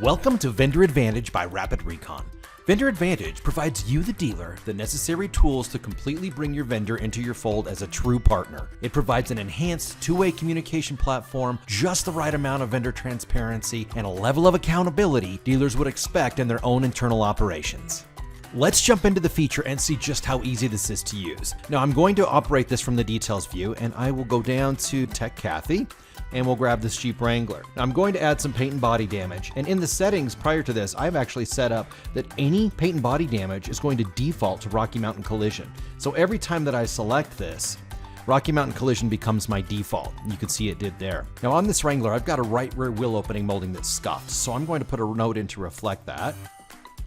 Welcome to Vendor Advantage by RapidRecon. Vendor Advantage provides you, the dealer, the necessary tools to completely bring your vendor into your fold as a true partner. It provides an enhanced two-way communication platform, just the right amount of vendor transparency, and a level of accountability dealers would expect in their own internal operations. Let's jump into the feature and see just how easy this is to use. Now, I'm going to operate this from the details view, and I will go down to Tech Kathy, and we'll grab this Jeep Wrangler. Now, I'm going to add some paint and body damage, and in the settings prior to this, I've actually set up that any paint and body damage is going to default to Rocky Mountain Collision. So every time that I select this, Rocky Mountain Collision becomes my default. You can see it did there. Now on this Wrangler, I've got a right rear wheel opening molding that's scuffed, so I'm going to put a note in to reflect that.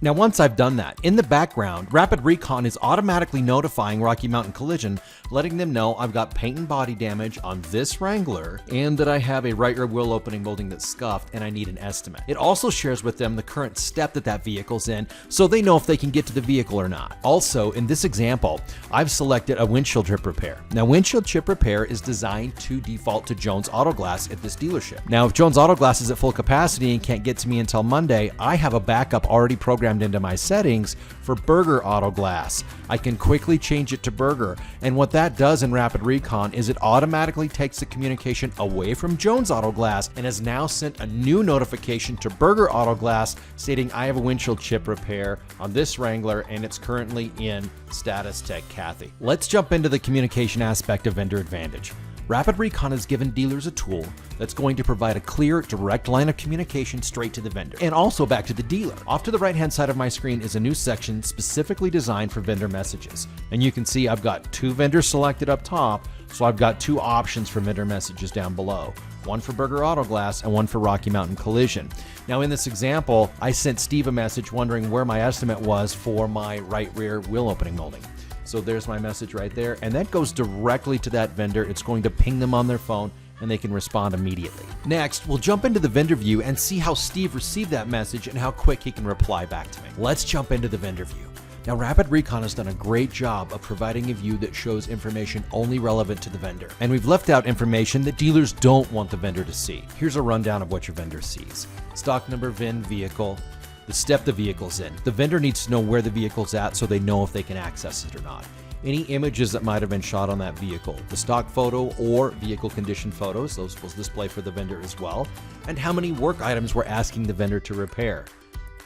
Now, once I've done that, in the background, RapidRecon is automatically notifying Rocky Mountain Collision, letting them know I've got paint and body damage on this Wrangler and that I have a right rear wheel opening molding that's scuffed and I need an estimate. It also shares with them the current step that vehicle's in, so they know if they can get to the vehicle or not. Also, in this example, I've selected a windshield chip repair. Now, windshield chip repair is designed to default to Jones Auto Glass at this dealership. Now, if Jones Auto Glass is at full capacity and can't get to me until Monday, I have a backup already programmed into my settings for Burger Auto Glass. I can quickly change it to Burger, and what that does in RapidRecon is it automatically takes the communication away from Jones Auto Glass and has now sent a new notification to Burger Auto Glass stating I have a windshield chip repair on this Wrangler and it's currently in status Tech Kathy. Let's jump into the communication aspect of Vendor Advantage. RapidRecon has given dealers a tool that's going to provide a clear, direct line of communication straight to the vendor and also back to the dealer. Off to the right-hand side of my screen is a new section specifically designed for vendor messages. And you can see I've got two vendors selected up top, so I've got two options for vendor messages down below. One for Burger Auto Glass and one for Rocky Mountain Collision. Now in this example, I sent Steve a message wondering where my estimate was for my right rear wheel opening molding. So there's my message right there, and that goes directly to that vendor. It's going to ping them on their phone and they can respond immediately. Next, we'll jump into the vendor view and see how Steve received that message and how quick he can reply back to me. Let's jump into the vendor view. Now, RapidRecon has done a great job of providing a view that shows information only relevant to the vendor. And we've left out information that dealers don't want the vendor to see. Here's a rundown of what your vendor sees. Stock number, VIN, vehicle, the step the vehicle's in. The vendor needs to know where the vehicle's at so they know if they can access it or not. Any images that might have been shot on that vehicle, the stock photo or vehicle condition photos, those will display for the vendor as well, and how many work items we're asking the vendor to repair.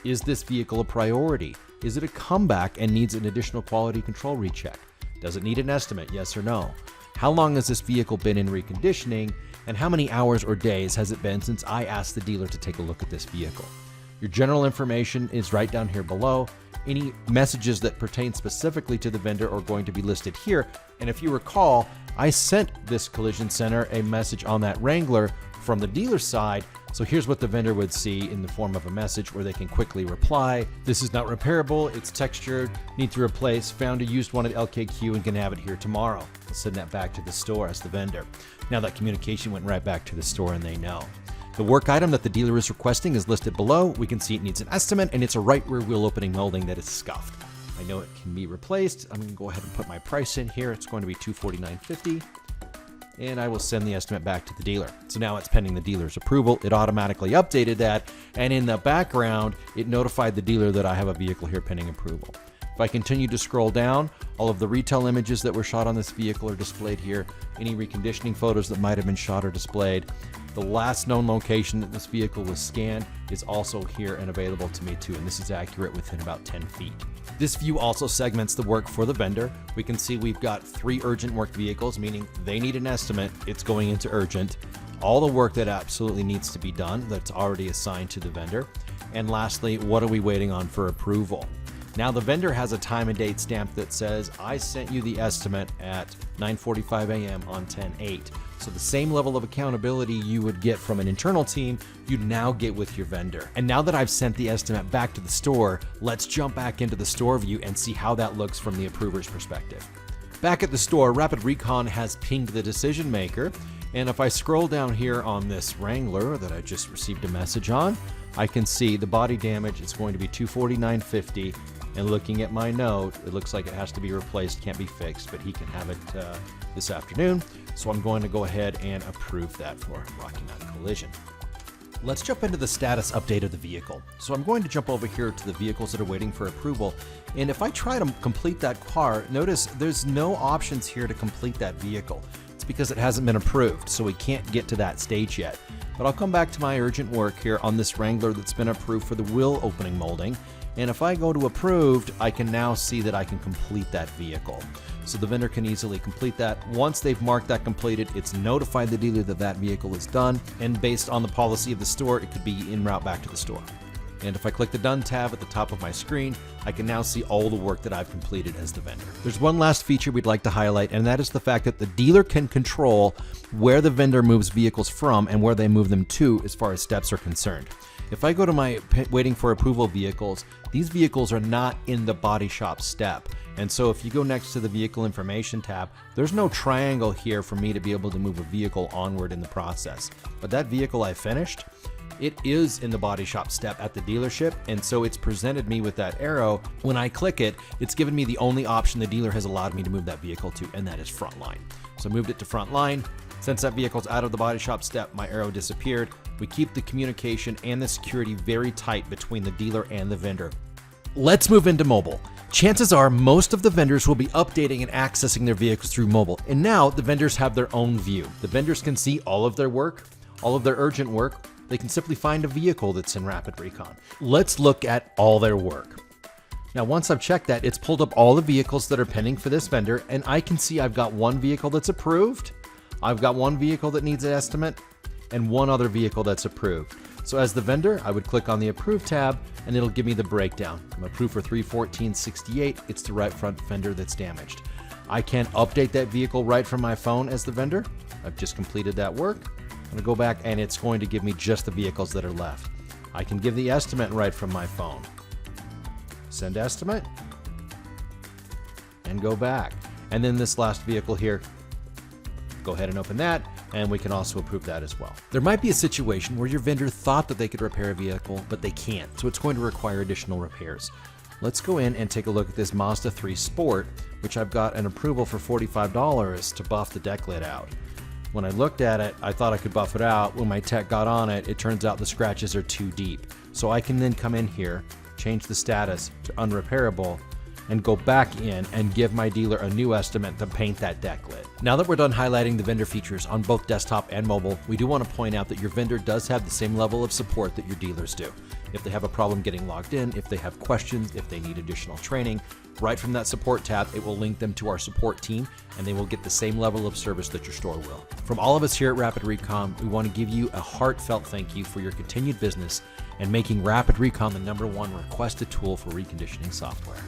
Is this vehicle a priority? Is it a comeback and needs an additional quality control recheck? Does it need an estimate, yes or no? How long has this vehicle been in reconditioning, and how many hours or days has it been since I asked the dealer to take a look at this vehicle? Your general information is right down here below. Any messages that pertain specifically to the vendor are going to be listed here. And if you recall, I sent this collision center a message on that Wrangler from the dealer side. So here's what the vendor would see in the form of a message where they can quickly reply. This is not repairable, it's textured, need to replace, found a used one at LKQ and can have it here tomorrow. I'll send that back to the store as the vendor. Now that communication went right back to the store and they know. The work item that the dealer is requesting is listed below. We can see it needs an estimate and it's a right rear wheel opening molding that is scuffed. I know it can be replaced. I'm going to go ahead and put my price in here. It's going to be $249.50 and I will send the estimate back to the dealer. So now it's pending the dealer's approval. It automatically updated that, and in the background, it notified the dealer that I have a vehicle here pending approval. If I continue to scroll down, all of the retail images that were shot on this vehicle are displayed here. Any reconditioning photos that might have been shot are displayed. The last known location that this vehicle was scanned is also here and available to me too, and this is accurate within about 10 feet. This view also segments the work for the vendor. We can see we've got 3 urgent work vehicles, meaning they need an estimate, it's going into urgent. All the work that absolutely needs to be done that's already assigned to the vendor. And lastly, what are we waiting on for approval? Now the vendor has a time and date stamp that says, I sent you the estimate at 9:45 a.m. on 10/8. So the same level of accountability you would get from an internal team, you now get with your vendor. And now that I've sent the estimate back to the store, let's jump back into the store view and see how that looks from the approver's perspective. Back at the store, RapidRecon has pinged the decision maker. And if I scroll down here on this Wrangler that I just received a message on, I can see the body damage is going to be $249.50. And looking at my note, it looks like it has to be replaced, can't be fixed, but he can have it this afternoon. So I'm going to go ahead and approve that for Rocky Mountain Collision. Let's jump into the status update of the vehicle. So I'm going to jump over here to the vehicles that are waiting for approval. And if I try to complete that car, notice there's no options here to complete that vehicle. It's because it hasn't been approved, so we can't get to that stage yet. But I'll come back to my urgent work here on this Wrangler that's been approved for the wheel opening molding. And if I go to approved, I can now see that I can complete that vehicle. So the vendor can easily complete that. Once they've marked that completed, it's notified the dealer that that vehicle is done. And based on the policy of the store, it could be en route back to the store. And if I click the Done tab at the top of my screen, I can now see all the work that I've completed as the vendor. There's one last feature we'd like to highlight, and that is the fact that the dealer can control where the vendor moves vehicles from and where they move them to as far as steps are concerned. If I go to my waiting for approval vehicles, these vehicles are not in the body shop step. And so if you go next to the vehicle information tab, there's no triangle here for me to be able to move a vehicle onward in the process. But that vehicle I finished, it is in the body shop step at the dealership, and so it's presented me with that arrow. When I click it, it's given me the only option the dealer has allowed me to move that vehicle to, and that is front line. So I moved it to front line. Since that vehicle's out of the body shop step, my arrow disappeared. We keep the communication and the security very tight between the dealer and the vendor. Let's move into mobile. Chances are most of the vendors will be updating and accessing their vehicles through mobile, and now the vendors have their own view. The vendors can see all of their work, all of their urgent work. They can simply find a vehicle that's in RapidRecon. Let's look at all their work. Now, once I've checked that, it's pulled up all the vehicles that are pending for this vendor, and I can see I've got one vehicle that's approved, I've got one vehicle that needs an estimate, and one other vehicle that's approved. So as the vendor, I would click on the Approved tab, and it'll give me the breakdown. I'm approved for 31468. It's the right front fender that's damaged. I can update that vehicle right from my phone as the vendor. I've just completed that work. I'm going to go back, and it's going to give me just the vehicles that are left. I can give the estimate right from my phone. Send estimate, and go back. And then this last vehicle here, go ahead and open that, and we can also approve that as well. There might be a situation where your vendor thought that they could repair a vehicle, but they can't, so it's going to require additional repairs. Let's go in and take a look at this Mazda 3 Sport, which I've got an approval for $45 to buff the deck lid out. When I looked at it, I thought I could buff it out. When my tech got on it, it turns out the scratches are too deep. So I can then come in here, change the status to unrepairable, and go back in and give my dealer a new estimate to paint that deck lid. Now that we're done highlighting the vendor features on both desktop and mobile, we do want to point out that your vendor does have the same level of support that your dealers do. If they have a problem getting logged in, if they have questions, if they need additional training, right from that support tab, it will link them to our support team, and they will get the same level of service that your store will. From all of us here at RapidRecon, we want to give you a heartfelt thank you for your continued business and making RapidRecon the #1 requested tool for reconditioning software.